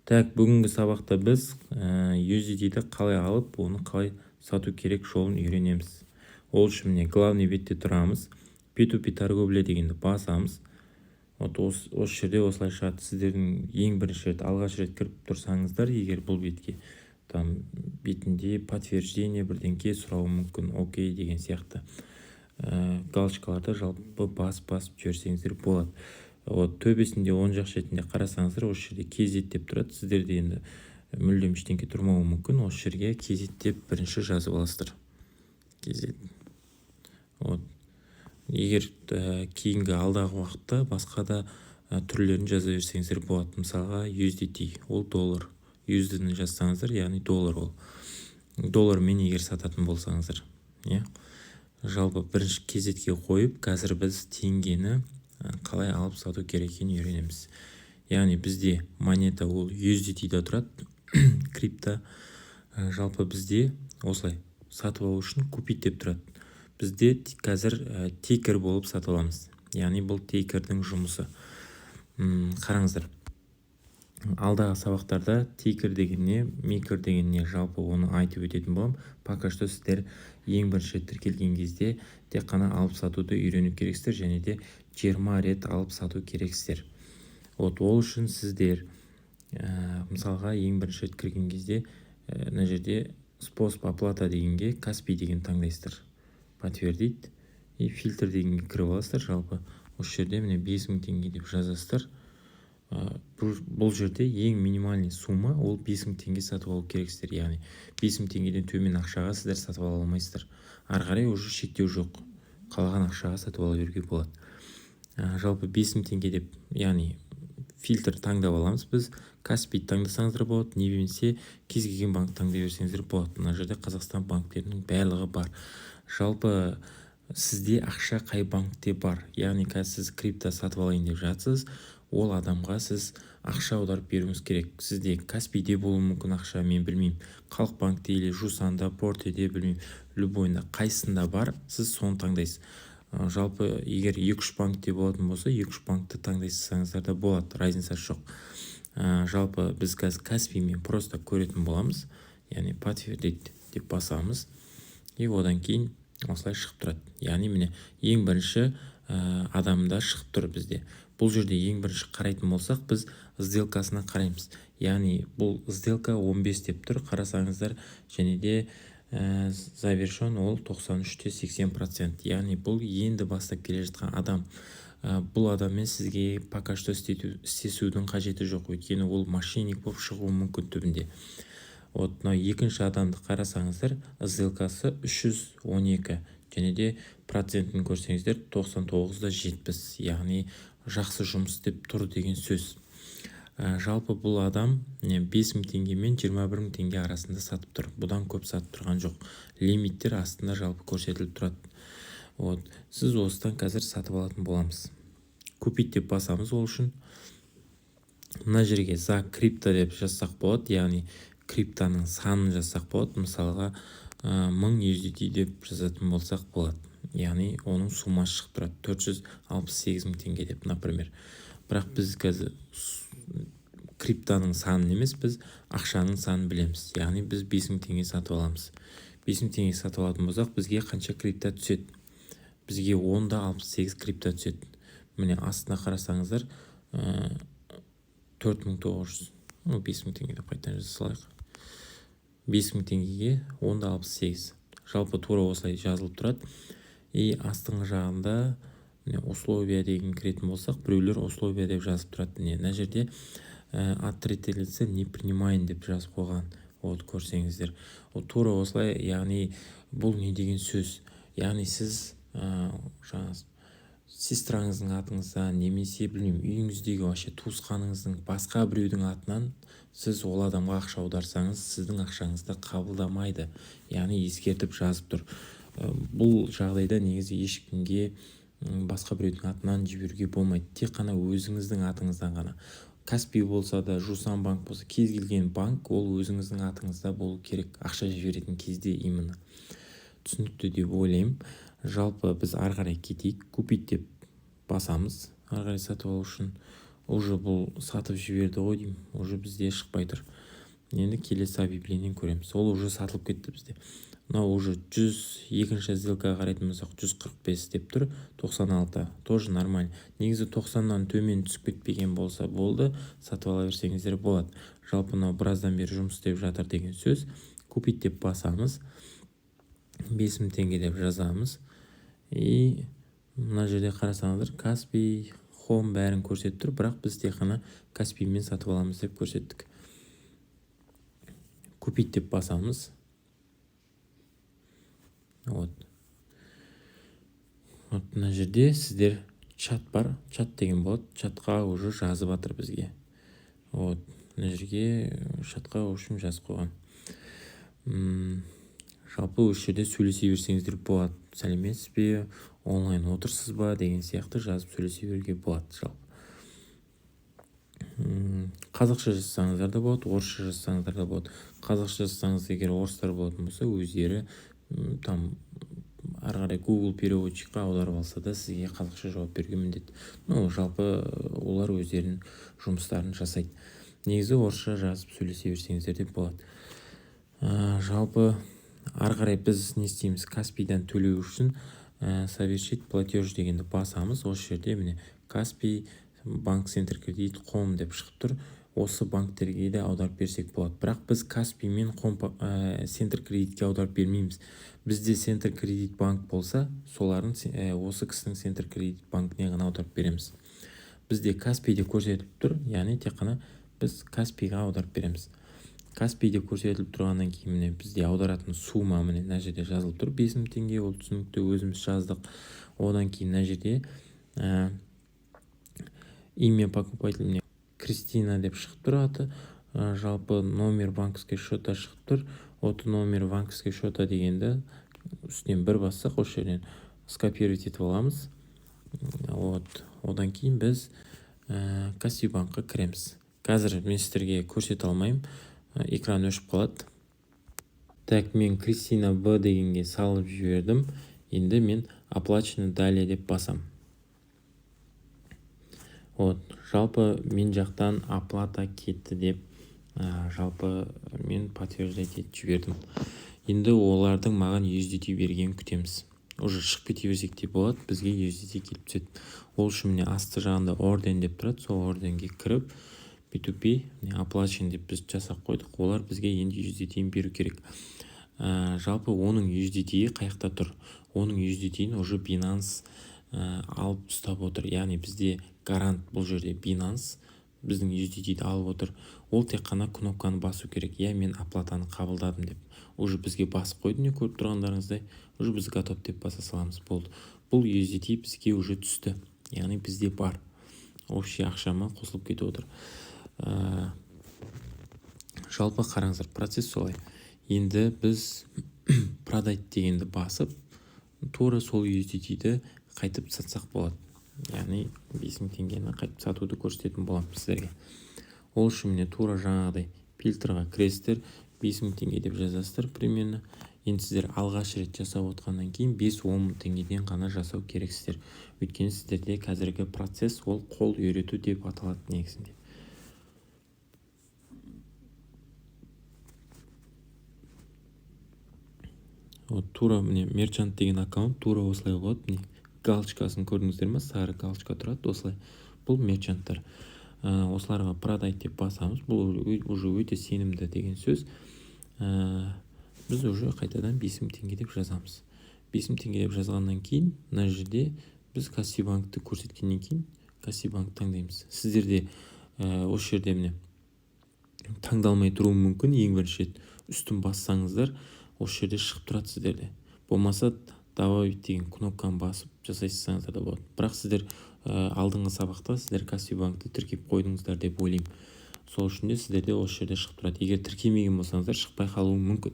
Так, бүгінгі сабақта біз USDT-ді қалай алып, оны қалай сату керек жолын үйренеміз. Ол үшін міне главный бетте тұрамыз. P2P торговля дегенді басамыз. Осы жерде осылайша сіздердің ең бірінші рет, алғаш рет кіріп тұрсаңыздар, егер бұл бетке там бетінде подтверждение бірдеңке сұрауы мүмкін, окей деген сияқты галочкаларды жалпы басып жіберсеңіздер болады. Төбесінде оң жақ шетінде қарасаңыздар, осы жерде KZ деп тұрады. Сіздерде енді мүлдем ештеңке тұрмауы мүмкін. Осы жерге KZ деп бірінші жазып аласыздар. KZ. Егер кейінгі алдағы уақытта басқа да түрлерін жаза берсеңіздер болады. Мысалға USDT, ол доллар. USD-ні жазсаңыздар, яғни доллар ол. Доллармен егер сататын болсаңыздар. Жалпы бірінші KZ-ге қойып, қазір біз теңгені қалай алып сату керек екенін үйренеміз. Яғни бізде монета ол USDT-да тұрады, крипто. Жалпы бізде осылай сатып алу үшін купить деп тұрады. Бізде қазір тейкер болып сатып аламыз. Яғни бұл тейкердің жұмысы. Қараңыздар. Алдағы сабақтарда тейкер дегенне, мейкер дегенне жалпы оны айтып өтетін болам. Пока что сіздер ең бірінші тіркелген кезде тек қана алып сатуды үйрену керексіздер, және де 20 рет алып сату керексіздер. Ол үшін сіздер мысалға ең бірінші рет кірген кезде мына жерде способ оплата дегенге Каспий деген таңдайсыздар. Подтвердить и фильтр дегенге кіріп аласыздар. Жалпы осы жерде міне 5000 теңге деп жазасыздар. Бұл жерде ең минимальный сумма ол 5000 теңге сатып алу керексіздер. Яғни 5000 теңгеден төмен ақшаға сіздер сатып ала алмайсыздар. Ары қарай уже шектеу жоқ. Қалған ақшаға сатып ала беруге болады. Жалпы 5000 теңге деп, яғни фильтр таңдап аламыз біз. Каспий таңдасаңыздар болады, немесе кез келген банк таңдай берсеңіздер болады. Мына жерде Қазақстан банктерінің барлығы бар. Жалпы сізде ақша қай банкте бар? Яғни қазір сіз крипто сатып алайын деп жатсыз, ол адамға сіз ақша аударып беруіңіз керек. Сізде Каспийде болуы мүмкін ақша, мен білмеймін. Халық банкте или Жусанда, Портеде, білмеймін. Любойында қайсында бар, сіз соны таңдайсыз. Жалпы егер 2-3 банкте болатын болса, 2-3 банкты таңдайсаңыздар да болады, разницасы жоқ. Жалпы біз қазір Каспиймен просто көретін боламыз. Яғни подтвердить деп басамыз. И одан кейін осылай шығып тұрады. Яғни міне ең бірінші адамда шығып тұр бізде. Бұл жерде ең бірінші қарайтын болсақ, біз сделкасына қараймыз. Яғни бұл сделка 15 деп тұр, қарасаңыздар, және де завершен ол 93-80%. Яғни бұл енді бастап келе жатқан адам. Бұл адаммен сізге пока что істесудің қажеті жоқ, өйткені ол мошенник болып шығуы мүмкін түбінде. Екінші адамды қарасаңыздар, сделкасы 312, және де процентін көрсеңіздер 99,70. Яғни жақсы жұмыс деп тұр деген сөз. Жалпы бұл адам 5000 теңге мен 21000 теңге арасында сатып тұр. Бұдан көп сатып тұрған жоқ. Лимиттер астында жалпы көрсетіліп тұрады. Сіз осыдан қазір сатып алатын боламыз. Купить деп басамыз ол үшін. Мына жерге за крипто деп жазсақ болады, яғни криптаның санын жазсақ болады. Мысалға 1000 USDT деп жазатын болсақ болады. Яғни оның суммасы шығып тұрады 468 000 теңге деп, например. Бірақ біз қазір криптаның санын емес, біз ақшаның санын білеміз. Яғни біз 5000 теңге сатып аламыз. 5000 теңге сатып алатын болсақ, бізге қанша крипта түседі? Бізге 10,68 крипта түседі. Міне астына қарасаңыздар 4900, 5000 теңге деп қайтадан жаза салайық. 5000 теңгеге 10,68. Жалпы тура осылай жазылып тұрады. И астыңғы жағында условия деген кіретін болсақ, біреулер условия деп жазып тұрады. Мына жерде отретелиться не принимайын деп жазып қойған. Көрсеңіздер. Тура осылай, яғни бұл не деген сөз? Яғни сіз сестраңыздың атыңыздан, немесе білмеймін, үйіңіздегі вообще туысқаныңыздың басқа біреудің атынан сіз ол адамға ақша аударсаңыз, сіздің ақшаңызды қабылдамайды. Яғни ескертіп жазып тұр. Бұл жағдайда негізі ешкімге басқа біреудің атынан жіберуге болмайды. Тек қана өзіңіздің атыңыздан ғана. Каспий болса да, Жусан банк болса, кез келген банк ол өзіңіздің атыңызда болу керек. Ақша жіберетін кезде именно. Түсінікті деп ойлаймын. Жалпы біз ары қарай кетейік. Купить деп басамыз. Ары қарай сатып алу үшін уже бұл сатып жіберді ғой деймін, уже бізде шықпай тұр. Енді келесі объявлениені көреміз, ол уже сатылып кетті бізде. Мынау уже 100 екінші сделкаға қарайтын болсақ 145 деп тұр, 96 тоже нормально. Негізі 90-нан төмен түсіп кетпеген болса болды, сатып ала берсеңіздер болады. Жалпы мынау біраздан бері жұмыс істеп жатыр деген сөз. Купить деп басамыз, 5000 теңге деп жазамыз. И мына жерде қарасаңыздар Каспий, Home бәрін көрсетіп тұр, бірақ біз тек қана Каспиймен сатып аламыз деп көрсеттік. Купить деп басамыз. Вот мына жерде сіздер чат бар, чат деген болады, чатқа уже жазып жатыр бізге. Вот мына жерге чатқа общем жазып қойған. Жалпы осы жерде сөйлесе берсеңіздер болады. Сәлеметсіз бе, онлайн отырсыз ба деген сияқты жазып сөйлесе беруге болады. Жалпы қазақша жазсаңыздар да болады, орысша жазсаңыздар да болады. Қазақша жазсаңыз, егер орыстар болатын болса, өздері там ары қарай Google переводчикқа аударып алса да сізге қазақша жауап беруге міндетті. Жалпы олар өздерінің жұмыстарын жасайды. Негізі орысша жазып сөйлесе берсеңіздер деп болады. Жалпы ары қарай біз не істейміз? Каспийдан төлеу үшін совершить платеж дегенді басамыз. Осы жерде міне Каспий, банк, центр кредит, Home деп шығып тұр. Осы банктерге де аударып берсек болады. Бірақ біз Каспий мен центр кредитке аударып бермейміз. Бізде центр кредит банк болса, солардың осы кісінің центр кредит банкіне ғана аударып береміз. Бізде Каспийде көрсетіліп тұр, яғни тек қана біз Каспийға аударып береміз. Каспийде көрсетіліп тұрғаннан кейін міне бізде аударатын сумма міне мына жерде жазылып тұр, 5000 теңге, ол түсінікті, өзіміз жаздық. Одан кейін мына жерде имя покупателя Кристина деп шығып тұрады. Жалпы номер банковский счета шығып тұр. От номер банковский счета дегенді үстінен бір бассақ, осы жерден скопировать етіп аламыз. Одан кейін біз Каспий банкқа кіреміз. Қазір мен сіздерге көрсете алмаймын, экран өшіп қалады. Так, мен Кристина Б дегенге салып жібердім. Енді мен оплачено далее деп басам. Жалпы мен жақтан оплата кетті деп жалпы мен подтверждать етіп жібердім. Енді олардың маған USDT берген күтеміз. Уже шығып кете берсек те болады, бізге USDT келіп түседі. Ол үшін міне асты жағында орден деп тұрады, сол орденге кіріп P2P оплачен деп біз жасап қойдық. Олар бізге енді USDT-ін беру керек. Жалпы оның USDT-і қаяқта тұр? Оның USDT-ін уже Binance алып ұстап отыр. Яғни бізде гарант бұл жерде Binance біздің USDT-ді алып отыр. Ол тек қана кнопканы басу керек. Мен оплатаны қабылдадым деп. Уже бізге басып қойды, не көріп тұрғандарыңыздай. Уже біз готов деп баса саламыз, болды. Бұл USDT бізге уже түсті. Яғни бізде бар. Общий ақшама қосылып кетіп отыр. Жалпы қараңыздар, процесс солай. Енді біз продать дегенді басып, тура сол USDT-ді қайтып сатсақ болады. Яғни 5000 теңгені қайтып сатуды көрсететін боламын сіздерге. Ол үшін міне тура жаңағыдай фильтрға кіресіздер, 5000 теңге деп жазасыздар примерно. Енді сіздер алғаш рет жасап отқаннан кейін 5-10 теңгеден ғана жасау керексіздер. Өйткені сіздерде қазіргі процесс ол қол үйрету деп аталады негізінде. Тура міне мерчант деген аккаунт тура осылай болады. Міне галочкасын көрдіңіздер ме? Сары галочка тұрады осылай. Бұл мерчанттар. Осыларға продать деп басамыз. Бұл уже өте сенімді деген сөз. Біз уже қайтадан 5000 теңге деп жазамыз. 5000 теңге деп жазғаннан кейін мына жерде біз Каспий банкты көрсеткеннен кейін Каспий банк таңдаймыз. Сіздерде осы жерде міне таңдалмай тұруы мүмкін. Ең бірінші рет үстін бассаңыздар осы жерде шығып тұрады сіздерде. Болмаса добавить деген кнопканы басып жасайсаңыздар да болады. Бірақ сіздер алдыңғы сабақта сіздер Каспий банкты тіркеп қойдыңыздар деп ойлаймын. Сол үшін де сіздерде осы жерде шығып тұрады. Егер тіркемеген болсаңыздар шықпай қалуы мүмкін.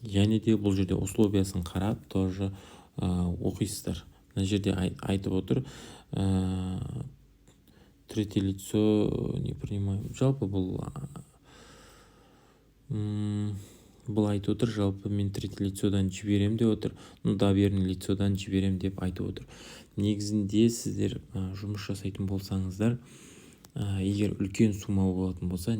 Және де бұл жерде условиясын қарап тоже оқисыздар. Мына жерде айтып отыр, третье лицо не принимаем. Жалпы бұл бұл айтып отыр, жалпы мен третий лицодан жіберем деп отыр, ну доверенный лицодан жіберем деп айтып отыр. Негізінде сіздер жұмыс жасайтын болсаңыздар, егер үлкен сумма болатын болса,